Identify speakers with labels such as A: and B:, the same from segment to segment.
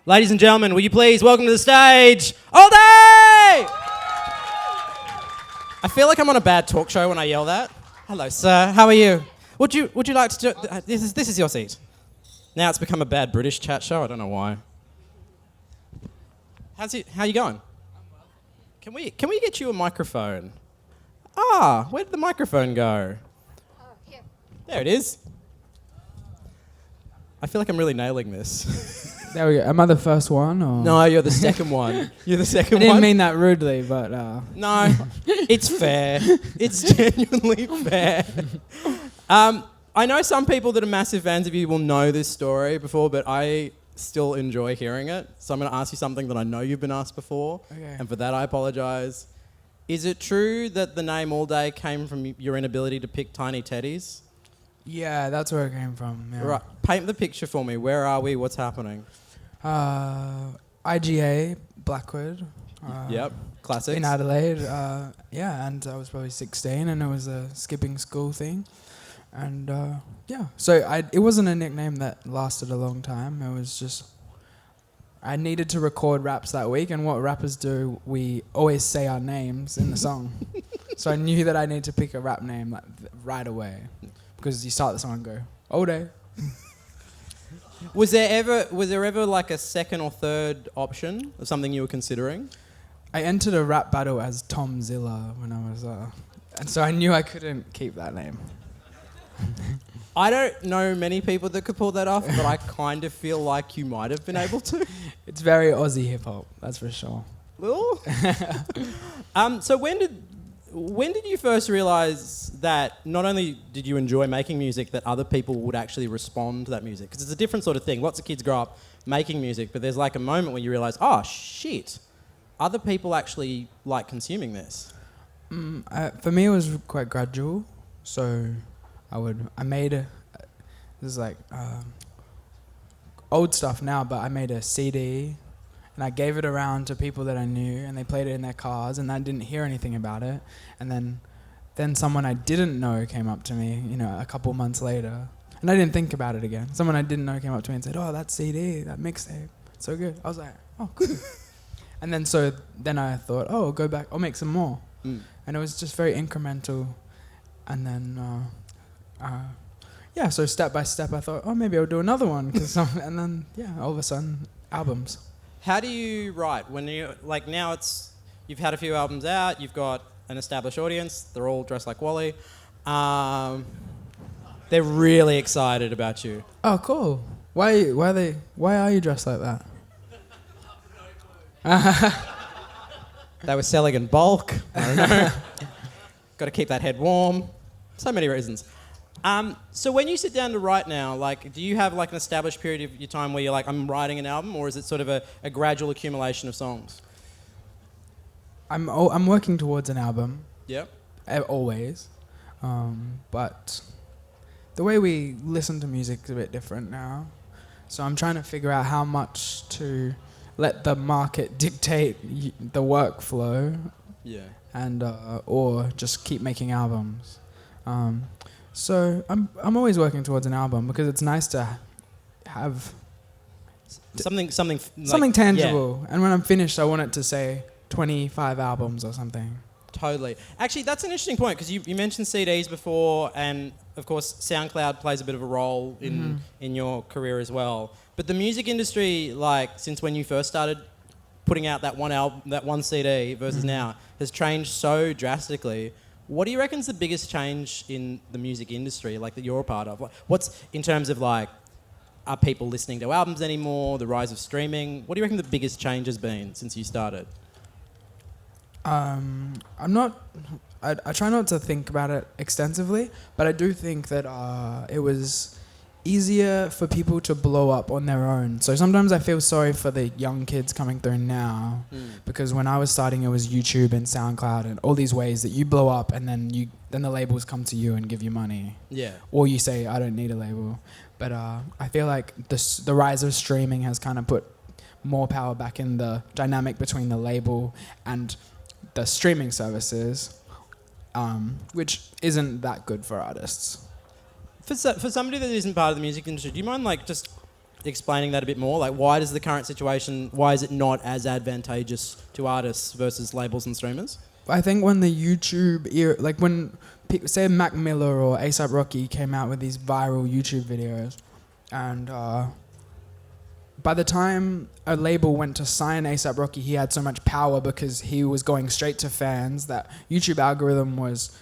A: Ladies and gentlemen, will you please welcome to the stage, Allday! I feel like I'm on a bad talk show when I yell that. Hello, sir. How are you? Would you like to do... This is your seat. Now it's become a bad British chat show. I don't know why. How you going? Can we get you a microphone? Where did the microphone go?
B: Here.
A: There it is. I feel like I'm really nailing this.
C: There we go. Am I the first one? Or?
A: No, you're the second one. You're the second one.
C: I didn't mean that rudely, but...
A: No, it's fair. It's genuinely fair. I know some people that are massive fans of you will know this story before, but I still enjoy hearing it. So I'm going to ask you something that I know you've been asked before,
C: Okay.
A: and for that I apologise. Is it true that the name Allday came from your inability to pick tiny teddies?
C: Yeah, that's where it came from. Yeah.
A: Right. Paint the picture for me. Where are we? What's happening?
C: IGA, Blackwood.
A: Yep. Classics.
C: In Adelaide. Yeah, and I was probably 16 and it was a skipping school thing. And yeah, so it wasn't a nickname that lasted a long time. It was just... I needed to record raps that week, and what rappers do, we always say our names in the song. So I knew that I needed to pick a rap name right away. Because you start the song and go, Allday.
A: Was there ever like a second or third option of something you were considering?
C: I entered a rap battle as Tom Zilla when I was... and so I knew I couldn't keep that name.
A: I don't know many people that could pull that off, but I kind of feel like you might have been able to.
C: It's very Aussie hip-hop, that's for sure.
A: Ooh. So when did you first realise that not only did you enjoy making music, that other people would actually respond to that music? Because it's a different sort of thing. Lots of kids grow up making music, but there's like a moment where you realise, oh shit, other people actually like consuming this.
C: For me, it was quite gradual. So I made this is like old stuff now, but I made a CD and I gave it around to people that I knew, and they played it in their cars, and I didn't hear anything about it. And then someone I didn't know came up to me, a couple months later, and I didn't think about it again. Someone I didn't know came up to me and said, "Oh, that CD, that mixtape, so good." I was like, "Oh, good." And then I thought, "Oh, I'll go back, I'll make some more." And it was just very incremental. And then yeah, so step by step I thought, oh, maybe I'll do another one. And then, yeah, all of a sudden, albums.
A: How do you write? When you, like now you've had a few albums out, you've got an established audience, they're all dressed like Wally. They're really excited about you.
C: Oh, cool. Why are you dressed like that?
A: They were selling in bulk. I don't know. Got to keep that head warm. So many reasons. So when you sit down to write now, like, do you have like an established period of your time where you're like, I'm writing an album, or is it sort of a gradual accumulation of songs?
C: I'm working towards an album.
A: Yep.
C: Always. But the way we listen to music is a bit different now. So I'm trying to figure out how much to let the market dictate the workflow. Yeah. And or just keep making albums. So I'm always working towards an album because it's nice to have
A: something
C: tangible.
A: Yeah.
C: And when I'm finished, I want it to say 25 albums or something.
A: Totally. Actually, that's an interesting point because you mentioned CDs before, and of course SoundCloud plays a bit of a role in your career as well. But the music industry, like since when you first started putting out that one album, that one CD versus now, has changed so drastically. What do you reckon is the biggest change in the music industry, like that you're a part of? What's in terms of like, are people listening to albums anymore? The rise of streaming. What do you reckon the biggest change has been since you started?
C: I try not to think about it extensively, but I do think that it was easier for people to blow up on their own. So sometimes I feel sorry for the young kids coming through now, because when I was starting, it was YouTube and SoundCloud and all these ways that you blow up, and then the labels come to you and give you money. Yeah. Or you say, I don't need a label. But I feel like the rise of streaming has kind of put more power back in the dynamic between the label and the streaming services, which isn't that good for artists.
A: For somebody that isn't part of the music industry, do you mind like just explaining that a bit more? Like, why does the current situation, why is it not as advantageous to artists versus labels and streamers?
C: I think when the YouTube era, like when, say Mac Miller or A$AP Rocky came out with these viral YouTube videos, and by the time a label went to sign A$AP Rocky, he had so much power because he was going straight to fans that YouTube algorithm was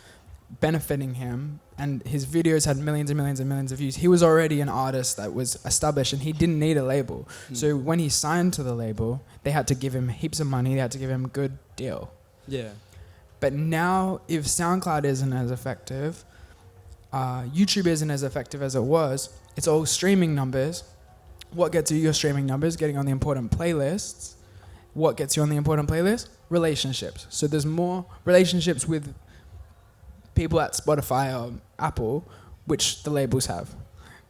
C: benefiting him, and his videos had millions and millions and millions of views. He was already an artist that was established, and he didn't need a label. So when he signed to the label, they had to give him heaps of money. They had to give him a good deal.
A: Yeah.
C: But now, if SoundCloud isn't as effective, YouTube isn't as effective as it was, it's all streaming numbers. What gets you your streaming numbers? Getting on the important playlists. What gets you on the important playlist? Relationships. So there's more relationships with people at Spotify or Apple, which the labels have.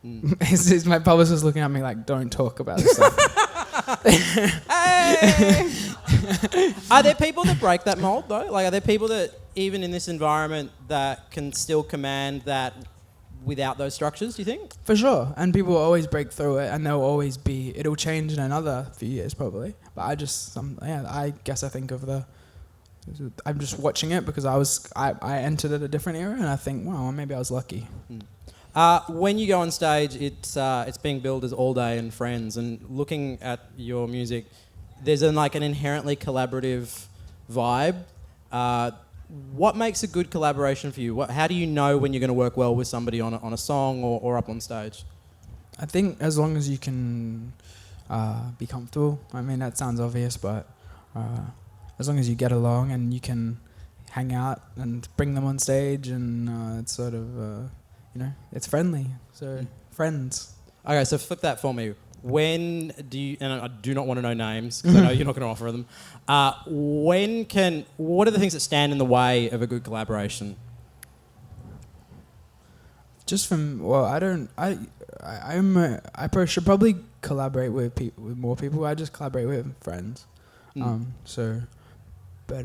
C: Is my publicist looking at me like, don't talk about this stuff.
A: Hey! Are there people that break that mold though? Like, are there people that, even in this environment, that can still command that without those structures, do you think?
C: For sure. And people will always break through it, and there'll always be, it'll change in another few years probably. But I guess I think of I'm just watching it because I entered at a different era, and I think, wow, maybe I was lucky.
A: When you go on stage, it's being billed as Allday and Friends, and looking at your music, there's an inherently collaborative vibe. What makes a good collaboration for you? How do you know when you're going to work well with somebody on a song or up on stage?
C: I think as long as you can be comfortable. I mean, that sounds obvious, but as long as you get along and you can hang out and bring them on stage, and it's sort of, it's friendly. So, friends.
A: Okay, so flip that for me. When do you, and I do not want to know names because I know you're not going to offer them, what are the things that stand in the way of a good collaboration?
C: Just from, I should probably collaborate with more people. I just collaborate with friends. So I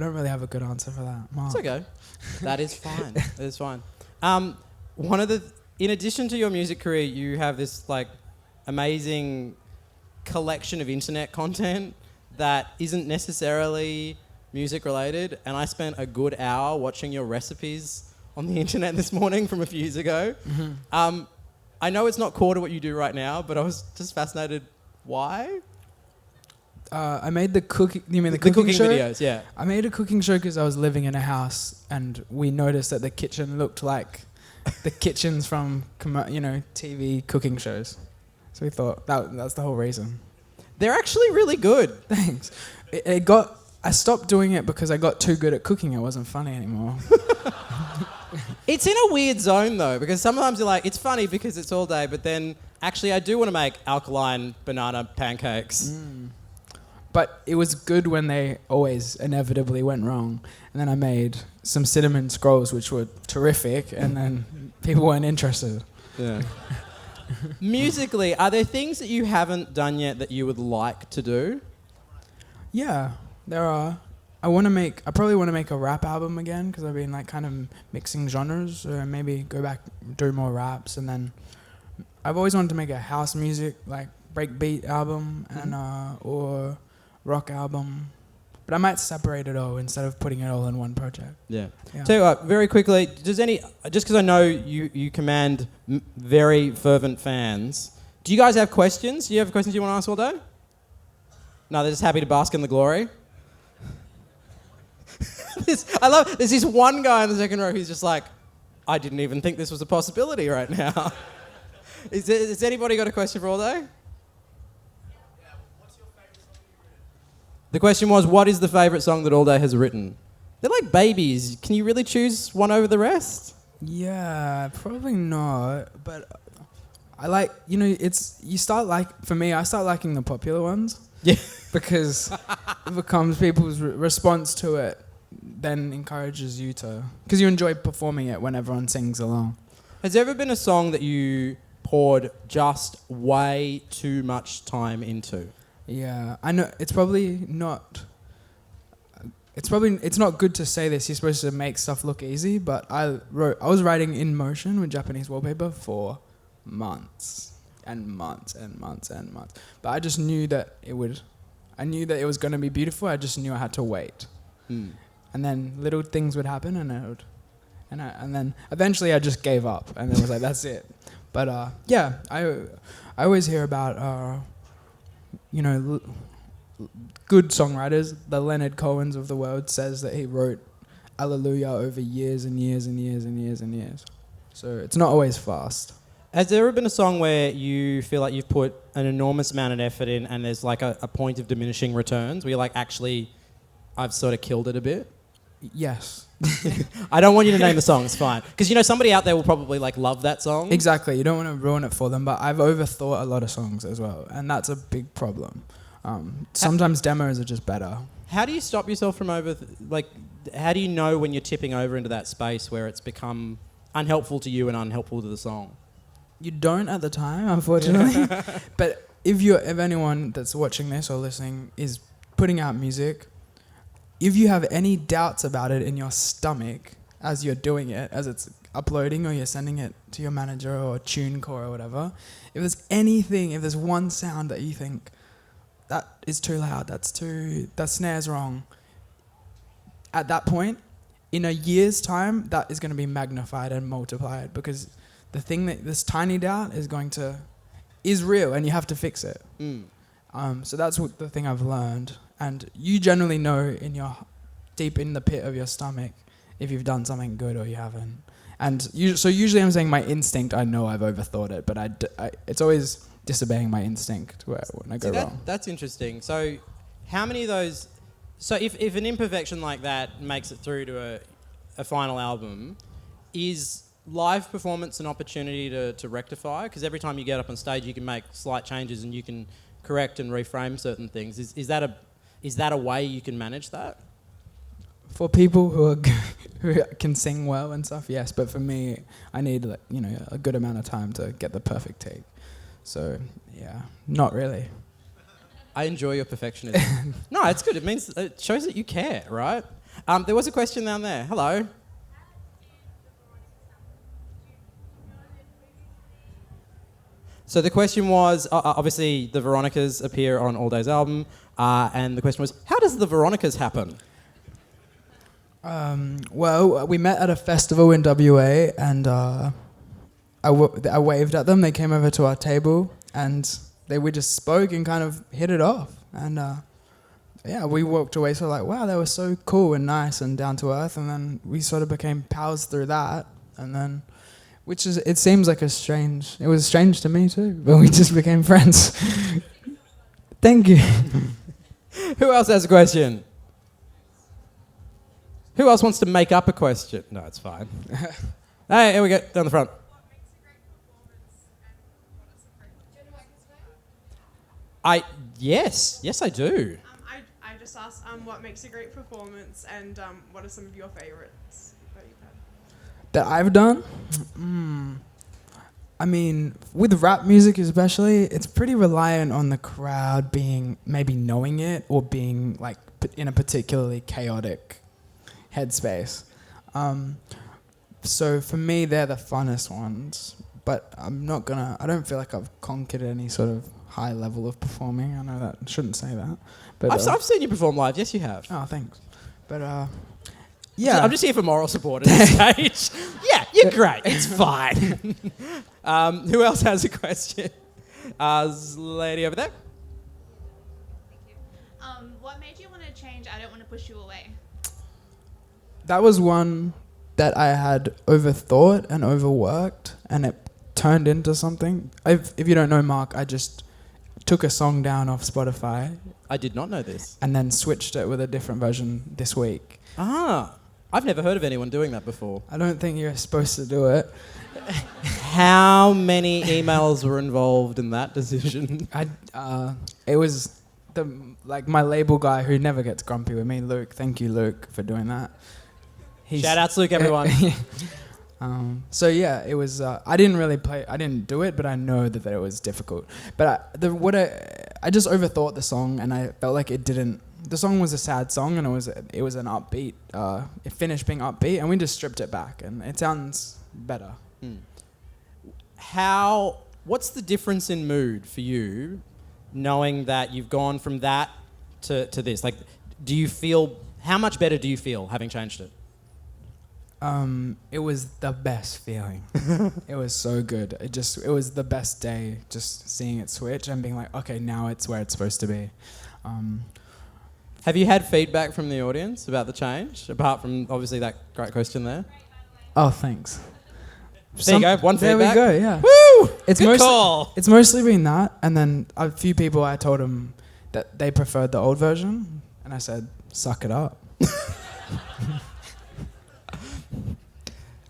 C: don't really have a good answer for that. Mark.
A: It's okay. That is fine. That is fine. In addition to your music career, you have this amazing collection of internet content that isn't necessarily music related. And I spent a good hour watching your recipes on the internet this morning from a few years ago. Mm-hmm. I know it's not core to what you do right now, but I was just fascinated. Why?
C: I made the cooking. You mean the
A: cooking
C: show?
A: videos? Yeah.
C: I made a cooking show because I was living in a house, and we noticed that the kitchen looked like the kitchens from TV cooking shows. So we thought that's the whole reason.
A: They're actually really good.
C: Thanks. I stopped doing it because I got too good at cooking. It wasn't funny anymore.
A: It's in a weird zone though, because sometimes you're like, it's funny because it's all day, but then actually I do want to make alkaline banana pancakes.
C: But it was good when they always inevitably went wrong. And then I made some cinnamon scrolls, which were terrific, and then people weren't interested.
A: Yeah. Musically, are there things that you haven't done yet that you would like to do?
C: Yeah, there are. I probably want to make a rap album again, because I've been kind of mixing genres, or maybe go back, do more raps, and then I've always wanted to make a house music, breakbeat album, and or rock album, but I might separate it all instead of putting it all in one project. Yeah.
A: Tell you what, very quickly, just because I know you command very fervent fans, do you guys have questions? Do you have questions you want to ask all day? No, they're just happy to bask in the glory. There's this one guy in the second row who's just like, I didn't even think this was a possibility right now. Has anybody got a question for all day? The question was, what is the favourite song that Allday has written? They're like babies. Can you really choose one over the rest?
C: Yeah, probably not. But I for me, I start liking the popular ones.
A: Yeah.
C: Because it becomes people's response to it then encourages you to... Because you enjoy performing it when everyone sings along.
A: Has there ever been a song that you poured just way too much time into?
C: Yeah, I know it's not good to say this. You're supposed to make stuff look easy, but I was writing in motion with Japanese wallpaper for months. and months and months and months. But I just knew that I knew that it was going to be beautiful. I just knew I had to wait. And then little things would happen, and then eventually I just gave up, and it was like, that's it. But I always hear about good songwriters. The Leonard Cohens of the world says that he wrote Alleluia over years and years and years and years and years. So it's not always fast.
A: Has there ever been a song where you feel like you've put an enormous amount of effort in and there's like a point of diminishing returns where you're like, actually, I've sort of killed it a bit?
C: Yes.
A: I don't want you to name the song, it's fine. Because, somebody out there will probably like love that song.
C: Exactly. You don't want to ruin it for them, but I've overthought a lot of songs as well, and that's a big problem. Sometimes demos are just better.
A: How do you stop yourself from how do you know when you're tipping over into that space where it's become unhelpful to you and unhelpful to the song?
C: You don't at the time, unfortunately. But if anyone that's watching this or listening is putting out music, if you have any doubts about it in your stomach as you're doing it, as it's uploading or you're sending it to your manager or TuneCore or whatever, if there's one sound that you think, that is too loud, that snare's wrong, at that point, in a year's time, that is going to be magnified and multiplied, because the thing that this tiny doubt is real, and you have to fix it. So that's the thing I've learned. And you generally know deep in the pit of your stomach if you've done something good or you haven't. And so usually I'm saying my instinct, I know I've overthought it, but it's always disobeying my instinct when I go wrong.
A: That's interesting. So how many of those... So if an imperfection like that makes it through to a final album, is live performance an opportunity to rectify? Because every time you get up on stage, you can make slight changes and you can correct and reframe certain things. Is that a way you can manage that?
C: For people who can sing well and stuff, yes. But for me, I need a good amount of time to get the perfect take. So yeah, not really.
A: I enjoy your perfectionism. No, it's good. It shows that you care, right? There was a question down there. Hello. So the question was, obviously the Veronicas appear on Allday's album, and the question was, how does the Veronicas happen?
C: Well, we met at a festival in WA, and I waved at them. They came over to our table, and we just spoke and kind of hit it off. And we walked away sort of like, wow, they were so cool and nice and down to earth. And then we sort of became pals through that. And then, it seems like it was strange to me too, but we just became friends. Thank you.
A: Who else has a question? Who else wants to make up a question? No, it's fine. Hey, here we go, down the front. Yes, I do.
B: I just asked what makes a great performance, and what are some of your favourites that you've had?
C: That I've done? I mean, with rap music especially, it's pretty reliant on the crowd maybe knowing it or being like in a particularly chaotic headspace. So for me, they're the funnest ones. But I don't feel like I've conquered any sort of high level of performing. I know that I shouldn't say that. But
A: I've seen you perform live. Yes, you have.
C: Oh, thanks. But
A: yeah. I'm just here for moral support at this stage. Yeah, you're great. It's fine. Who else has a question? Lady over there.
D: Thank you. What made you want to change I Don't Want to Push You Away?
C: That was one that I had overthought and overworked, and it turned into something. If you don't know Marc, I just took a song down off Spotify.
A: I did not know this.
C: And then switched it with a different version this week.
A: I've never heard of anyone doing that before.
C: I don't think you're supposed to do it.
A: How many emails were involved in that decision?
C: It was my label guy who never gets grumpy with me, Luke. Thank you, Luke, for doing that.
A: Shout out to Luke, everyone.
C: So yeah, it was. I didn't do it, but I know that it was difficult. But I just overthought the song, and I felt like it didn't. The song was a sad song, and it was an upbeat. It finished being upbeat, and we just stripped it back, and it sounds better.
A: How What's the difference in mood for you, knowing that you've gone from that to this? Like, do you feel, how much better do you feel having changed it?
C: It was the best feeling. It was so good. It was the best day, just seeing it switch and being like, okay, now it's where it's supposed to be.
A: Have you had feedback from the audience about the change, apart from obviously that great question there?
C: Oh, thanks.
A: There you go, one
C: there
A: feedback.
C: There we go, yeah.
A: Woo!
C: It's
A: Good call.
C: It's mostly been that, and then a few people I told them that they preferred the old version, and I said, suck it up.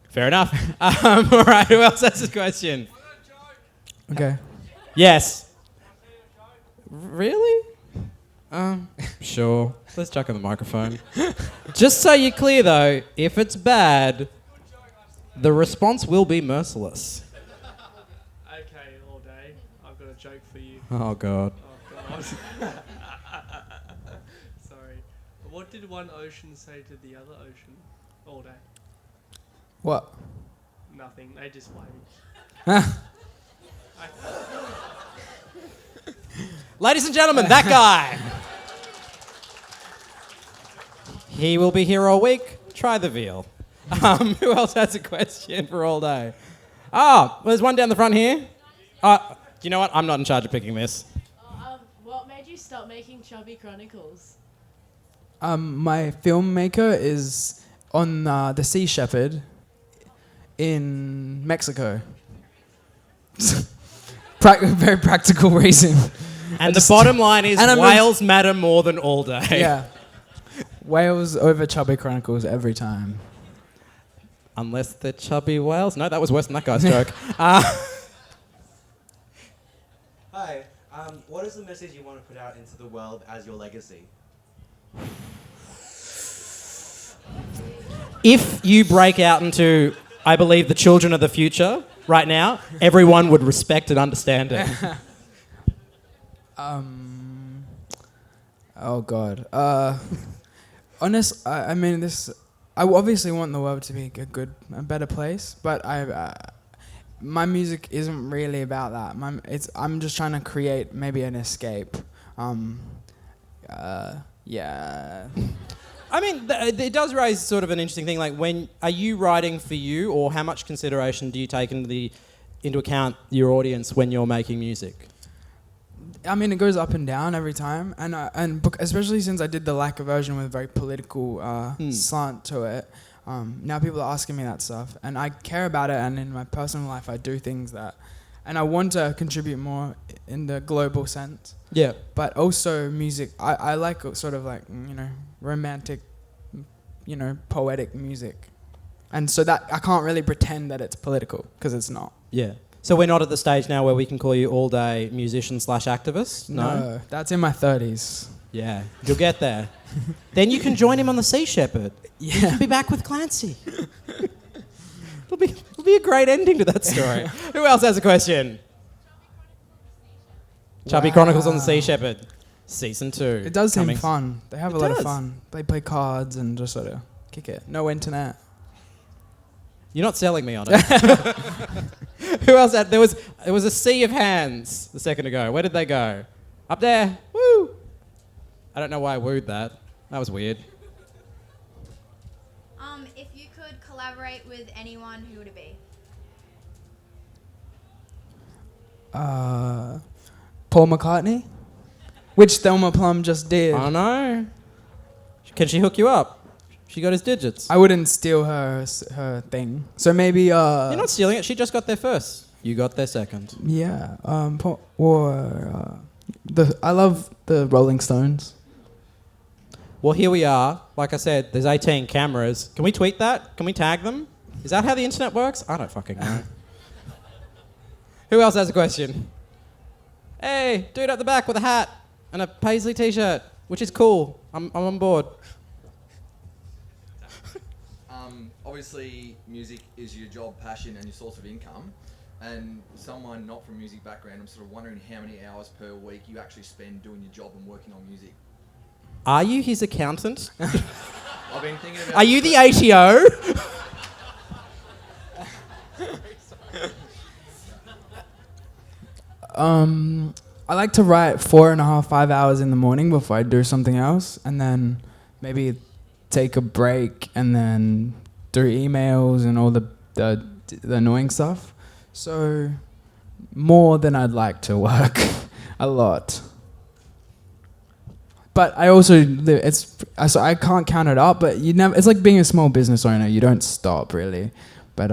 A: Fair enough. All right, who else has a question?
C: Okay.
A: Yes. Really? Sure. Let's chuck on the microphone. Just so you're clear, though, if it's bad, the response will be merciless.
E: Okay, Allday, I've got a joke for you.
A: Oh, God.
E: Oh, God. Sorry. What did one ocean say to the other ocean? Allday.
C: What?
E: Nothing. They just waved.
A: Ladies and gentlemen, that guy. He will be here all week. Try the veal. Who else has a question for all day? Well, there's one down the front here. You know what? I'm not in charge of picking this.
F: What made you stop making Chubby Chronicles?
C: My filmmaker is on the Sea Shepherd in Mexico. Very practical reason.
A: And the bottom line is
C: and
A: whales matter more than all day.
C: Yeah. Whales over Chubby Chronicles every time.
A: Unless they're chubby whales. No, that was worse than that guy's joke.
G: Hi. What is the message you want to put out into the world as your legacy?
A: If you break out into, I believe, the children of the future right now, everyone would respect and understand it.
C: Oh God. I mean, I obviously want the world to be a better place, but my music isn't really about that. I'm just trying to create maybe an escape. Yeah.
A: I mean, it does raise sort of an interesting thing. Like, are you writing for you, or how much consideration do you take into account your audience when you're making music?
C: I mean, it goes up and down every time, and especially since I did the Lacquer version with a very political slant to it. Now people are asking me that stuff, and I care about it. And in my personal life, I do things and I want to contribute more in the global sense.
A: Yeah.
C: But also music. I like sort of like romantic, poetic music, and so that I can't really pretend that it's political because it's not.
A: Yeah. So we're not at the stage now where we can call you all-day musician/activist? No?
C: That's in my 30s.
A: Yeah, you'll get there. Then you can join him on the Sea Shepherd.
C: Yeah.
A: You can be back with Clancy. It'll be a great ending to that story. Who else has a question? Chubby Chronicles on the Sea Shepherd. Season 2.
C: It does seem
A: coming.
C: fun. They have a lot of fun. They play cards and just sort of kick it. No internet.
A: You're not selling me on it. Who else had? There was a sea of hands a second ago. Where did they go? Up there. Woo! I don't know why I wooed that. That was weird.
D: If you could collaborate with anyone, who would it be?
C: Paul McCartney, which Thelma Plum just did.
A: I know. Can she hook you up? She got his digits.
C: I wouldn't steal her thing. So maybe.
A: You're not stealing it. She just got there first. You got there second.
C: Yeah. I love the Rolling Stones.
A: Well, here we are. Like I said, there's 18 cameras. Can we tweet that? Can we tag them? Is that how the internet works? I don't fucking know. Who else has a question? Hey, dude at the back with a hat and a paisley t-shirt, which is cool. I'm on board.
H: Obviously, music is your job, passion, and your source of income. And someone not from music background, I'm sort of wondering how many hours per week you actually spend doing your job and working on music.
A: Are you his accountant?
H: I've been thinking about.
A: Are you the ATO?
C: I like to write 4.5, 5 hours in the morning before I do something else, and then maybe take a break and then do emails and all the annoying stuff. So more than I'd like to work, a lot. But I also I can't count it up. But you never. It's like being a small business owner. You don't stop really, but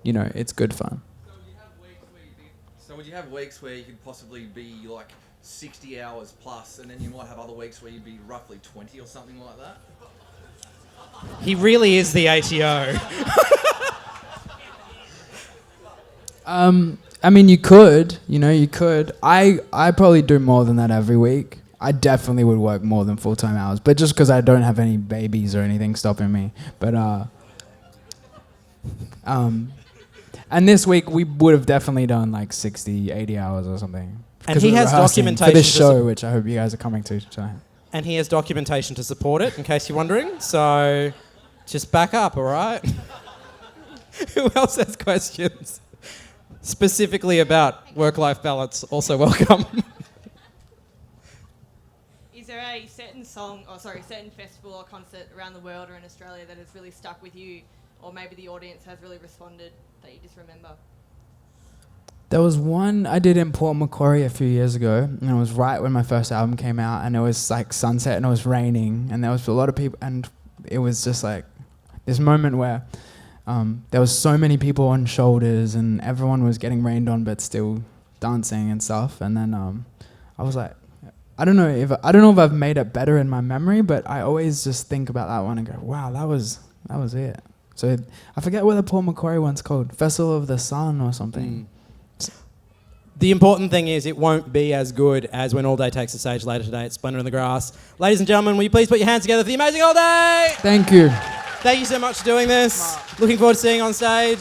C: it's good fun.
H: So would you have weeks where you could possibly be like 60 hours plus, and then you might have other weeks where you'd be roughly 20 or something like that?
A: He really is the ATO.
C: I mean, you could. I probably do more than that every week. I definitely would work more than full-time hours, but just because I don't have any babies or anything stopping me. But and this week we would have definitely done like 60, 80 hours or something.
A: And he has documentation
C: for this show, which I hope you guys are coming to tonight.
A: And he has documentation to support it, in case you're wondering. So just back up, all right? Who else has questions? Specifically about work-life balance, also welcome.
F: Is there a certain certain festival or concert around the world or in Australia that has really stuck with you, or maybe the audience has really responded that you just remember?
C: There was one I did in Port Macquarie a few years ago, and it was right when my first album came out, and it was like sunset and it was raining, and there was a lot of people, and it was just like this moment where there was so many people on shoulders and everyone was getting rained on but still dancing and stuff. And then I was like, I don't know if I've made it better in my memory, but I always just think about that one and go, wow, that was it. So I forget what the Port Macquarie one's called, Festival of the Sun or something.
A: The important thing is it won't be as good as when Allday takes the stage later today at Splendour in the Grass. Ladies and gentlemen, will you please put your hands together for the amazing Allday?
C: Thank you.
A: Thank you so much for doing this. Looking forward to seeing you on stage.